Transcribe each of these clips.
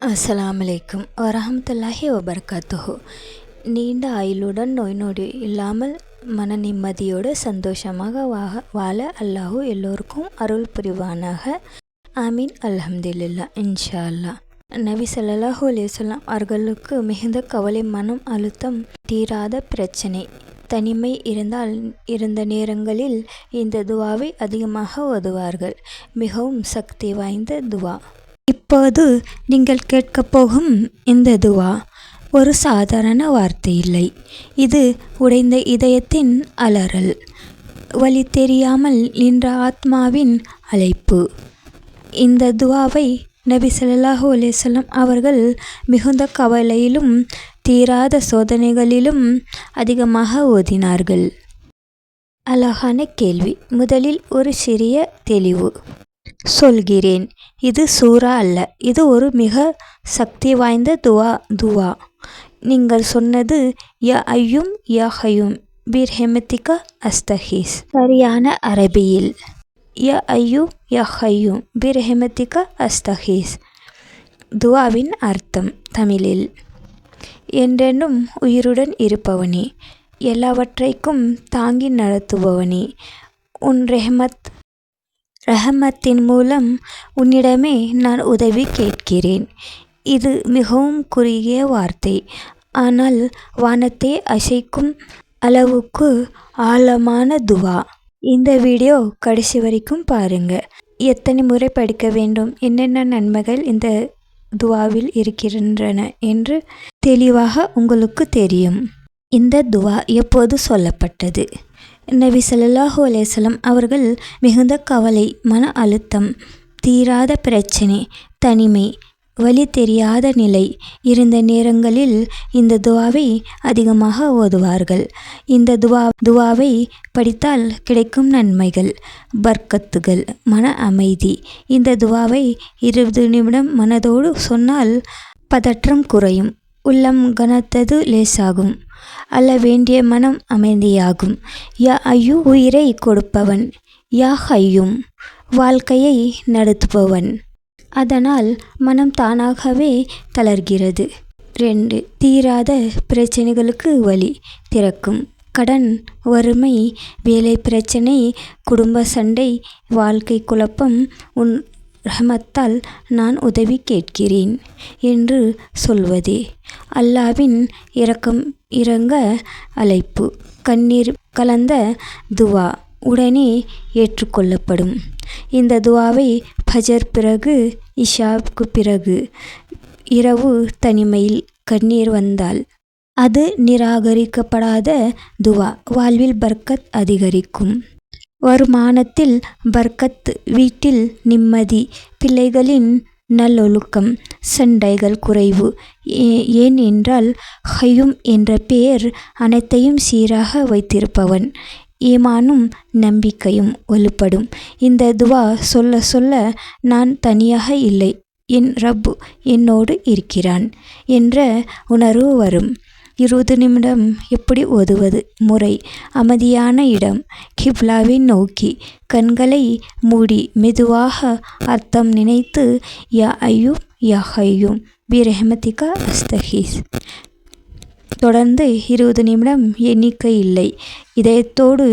அஸ்ஸலாமு அலைக்கும் வரஹ்மத்துல்லாஹி வபரகாத்துஹு. நீண்ட ஆயுளுடன் நோய் நொடி இல்லாமல் மன நிம்மதியோடு சந்தோஷமாக வாழ அல்லாஹ் எல்லோருக்கும் அருள் புரிவானாக. ஆமீன். அல்ஹம்துலில்லா. இன்ஷா அல்லாஹ். நபி ஸல்லல்லாஹு அலைஹி வஸல்லம் அவர்களுக்கு மிகுந்த கவலை, மனம் அழுத்தம், தீராத பிரச்சனை, தனிமை இருந்த நேரங்களில் இந்த துவாவை அதிகமாக ஓதுவார்கள். மிகவும் சக்தி வாய்ந்த துவா. இப்போது நீங்கள் கேட்கப் போகும் இந்த துவா ஒரு சாதாரண வார்த்தை இல்லை. இது உடைந்த இதயத்தின் அலறல், வழி தெரியாமல் நின்ற ஆத்மாவின் அழைப்பு. இந்த துவாவை நபி ஸல்லல்லாஹு அலைஹி வஸல்லம் அவர்கள் மிகுந்த கவலையிலும் தீராத சோதனைகளிலும் அதிகமாக ஓதினார்கள். அழகான கேள்வி. முதலில் ஒரு சிறிய தெளிவு சொல்கிறேன். இது சூரா அல்ல, இது ஒரு மிக சக்தி வாய்ந்த துவா. நீங்கள் சொன்னது யா ஐயும் யா ஹையும் பிர்ஹெமத்திக அஸ்தஹீஸ். சரியான அரபியில் யா ஐயு யா ஹையும் பிர்ஹெமத்திக அஸ்தஹீஸ். துவாவின் அர்த்தம் தமிழில்: என்றென்றும் உயிருடன் இருப்பவனே, எல்லாவற்றைக்கும் தாங்கி நடத்துபவனே, உன் ரஹமத்தின் மூலம் உன்னிடமே நான் உதவி கேட்கிறேன். இது மிகவும் குறுகிய வார்த்தை, ஆனால் வானத்தை அசைக்கும் அளவுக்கு ஆழமான துவா. இந்த வீடியோ கடைசி வரைக்கும் பாருங்க. எத்தனை முறை படிக்க வேண்டும், என்னென்ன நன்மைகள் இந்த துவாவில் இருக்கின்றன என்று தெளிவாக உங்களுக்கு தெரியும். இந்த துவா எப்போது சொல்லப்பட்டது? நபி ஸல்லல்லாஹு அலைஹி வஸல்லம் அவர்கள் மிகுந்த கவலை, மன அழுத்தம், தீராத பிரச்சனை, தனிமை, வழி தெரியாத நிலை இருந்த நேரங்களில் இந்த துவாவை அதிகமாக ஓதுவார்கள். இந்த துவாவை படித்தால் கிடைக்கும் நன்மைகள், பர்க்கத்துகள், மன அமைதி. இந்த துவாவை 20 நிமிடம் மனதோடு சொன்னால் பதற்றம் குறையும், உள்ளம் கனத்தது லேசாகும், அல்ல வேண்டிய மனம் அமைதியாகும். யா ஐயு உயிரை கொடுப்பவன், யா ஹையும் வாழ்க்கையை நடத்துபவன். அதனால் மனம் தானாகவே தளர்கிறது. 2. தீராத பிரச்சனைகளுக்கு வழி திறக்கும். கடன், வறுமை, வேலை பிரச்சனை, குடும்ப சண்டை, வாழ்க்கை குழப்பம், உன் ரஹமத்தால் நான் உதவி கேட்கிறேன் என்று சொல்வதே அல்லாவின் இறங்க அழைப்பு. கண்ணீர் கலந்த துவா உடனே ஏற்றுக்கொள்ளப்படும். இந்த துவாவை ஃபஜர் பிறகு, இஷாவுக்கு பிறகு, இரவு தனிமையில் கண்ணீர் வந்தால் அது நிராகரிக்கப்படாத துவா. வாழ்வில் பர்க்கத் அதிகரிக்கும். வருமானத்தில் பர்க்கத், வீட்டில் நிம்மதி, பிள்ளைகளின் நல்லொழுக்கம், சண்டைகள் குறைவு. ஏன் என்றால் ஹையும் என்ற பெயர் அனைத்தையும் சீராக வைத்திருப்பவன். ஈமானும் நம்பிக்கையும் வலுப்படும். இந்த துவா சொல்ல சொல்ல நான் தனியாக இல்லை, என் ரப் என்னோடு இருக்கிறான் என்ற உணர்வு வரும். 20 நிமிடம் எப்படி ஓதுவது? முறை: அமைதியான இடம், கிப்லாவை நோக்கி, கண்களை மூடி மெதுவாக அர்த்தம் நினைத்து யா ஐயு யா ஹையும் பிர்ஹெமத்திக அஸ்தஹீஸ். தொடர்ந்து 20 நிமிடம். எண்ணிக்கை இல்லை, இதயத்தோடு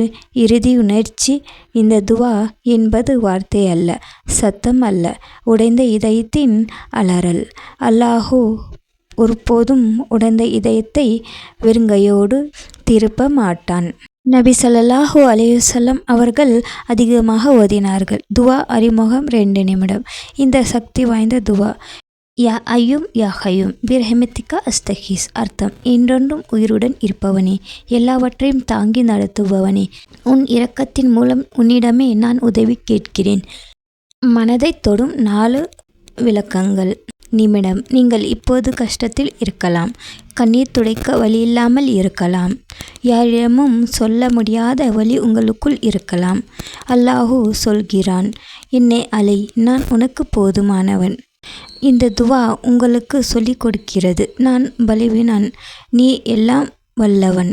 இறுதி உணர்ச்சி. இந்த துவா என்பது வார்த்தை அல்ல, சத்தம் அல்ல, உடைந்த இதயத்தின் அலறல். அல்லாஹ் ஒருபோதும் உடைந்த இதயத்தை வெறுங்கையோடு திருப்ப மாட்டான். நபி ஸல்லல்லாஹு அலைஹி வஸல்லம் அவர்கள் அதிகமாக ஓதினார்கள். துவா அறிமுகம் 2 நிமிடம். இந்த சக்தி வாய்ந்த துவா யா ஐயும் யா ஹையும் பிர்ஹெமத்திக அஸ்தஹீஸ். அர்த்தம்: என்றென்றும் உயிருடன் இருப்பவனே, எல்லாவற்றையும் தாங்கி நடத்துபவனே, உன் இரக்கத்தின் மூலம் உன்னிடமே நான் உதவி கேட்கிறேன். மனதை தொடும் 4 விளக்கங்கள். நிமிடம்: நீங்கள் இப்போது கஷ்டத்தில் இருக்கலாம், கண்ணீர் துடைக்க வழி இல்லாமல் இருக்கலாம், யாரிடமும் சொல்ல முடியாத வழி உங்களுக்குள் இருக்கலாம். அல்லாஹ் சொல்கிறான், என்னை அலை, நான் உனக்கு போதுமானவன். இந்த துவா உங்களுக்கு சொல்லிக் கொடுக்கிறது, நான் பலவீனன், நீ எல்லாம் வல்லவன்.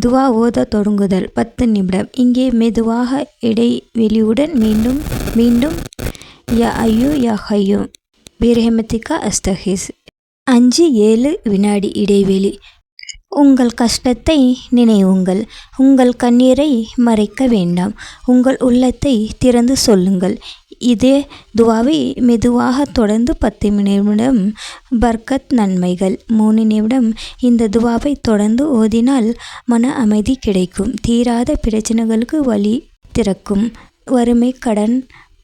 துவா ஓத தொடங்குதல் 10 நிமிடம். இங்கே மெதுவாக இடைவெளியுடன் மீண்டும் யா ஐயு யா ஹையும் பிரஹமத்திகா அஸ்தகிஸ். 5-7 வினாடி இடைவெளி. உங்கள் கஷ்டத்தை நினைவுங்கள். உங்கள் கண்ணீரை மறைக்க வேண்டாம். உங்கள் உள்ளத்தை திறந்து சொல்லுங்கள். இதே துவாவை மெதுவாக தொடர்ந்து 10 நிமிடம். பர்க்கத் நன்மைகள். 3 நிமிடம். இந்த துவாவை தொடர்ந்து ஓதினால் மன அமைதி கிடைக்கும். தீராத பிரச்சனைகளுக்கு வழி திறக்கும். வறுமை, கடன்,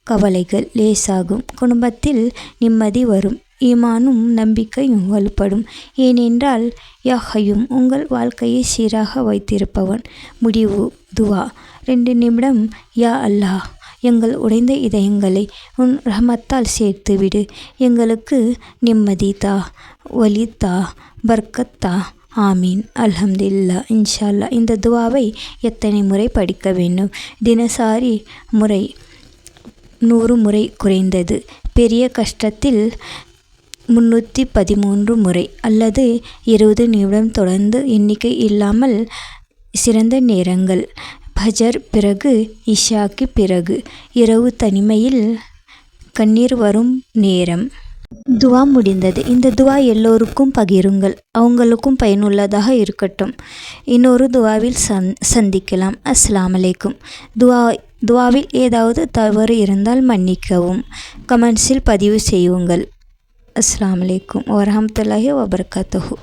கவலைகள் லேசாகும். குடும்பத்தில் நிம்மதி வரும். ஈமானும் நம்பிக்கையும் வலுப்படும். ஏனென்றால் யா ஹய்யும் உங்கள் வாழ்க்கையை சீராக வைத்திருப்பவன். முடிவு துவா. 2 நிமிடம். யா அல்லாஹ், எங்கள் உடைந்த இதயங்களை உன் ரஹமத்தால் சேர்த்துவிடு. எங்களுக்கு நிம்மதி தா, வலி தா, பர்க்கத் தா. ஆமீன். அல்ஹம்துலில்லாஹ். இன்ஷா அல்லாஹ். இந்த துவாவை எத்தனை முறை படிக்க வேண்டும்? தினசரி முறை 100 முறை குறைந்தது. பெரிய கஷ்டத்தில் 313 முறை அல்லது 20 நிமிடம் தொடர்ந்து. எண்ணிக்கை இல்லாமல் சிறந்த நேரங்கள்: ஃபஜர் பிறகு, இஷாக்கு பிறகு, இரவு தனிமையில் கண்ணீர் வரும் நேரம். துவா முடிந்தது. இந்த துவா எல்லோருக்கும் பகிருங்கள். அவங்களுக்கும் பயனுள்ளதாக இருக்கட்டும். இன்னொரு துவாவில் சந்திக்கலாம். அஸ்ஸலாமு அலைக்கும். துவாவில் ஏதாவது தவறு இருந்தால் மன்னிக்கவும். கமெண்ட்ஸில் பதிவு செய்யுங்கள். அஸ்ஸலாமு அலைக்கும் வரஹ்மத்துல்லாஹி வபரகாத்துஹு.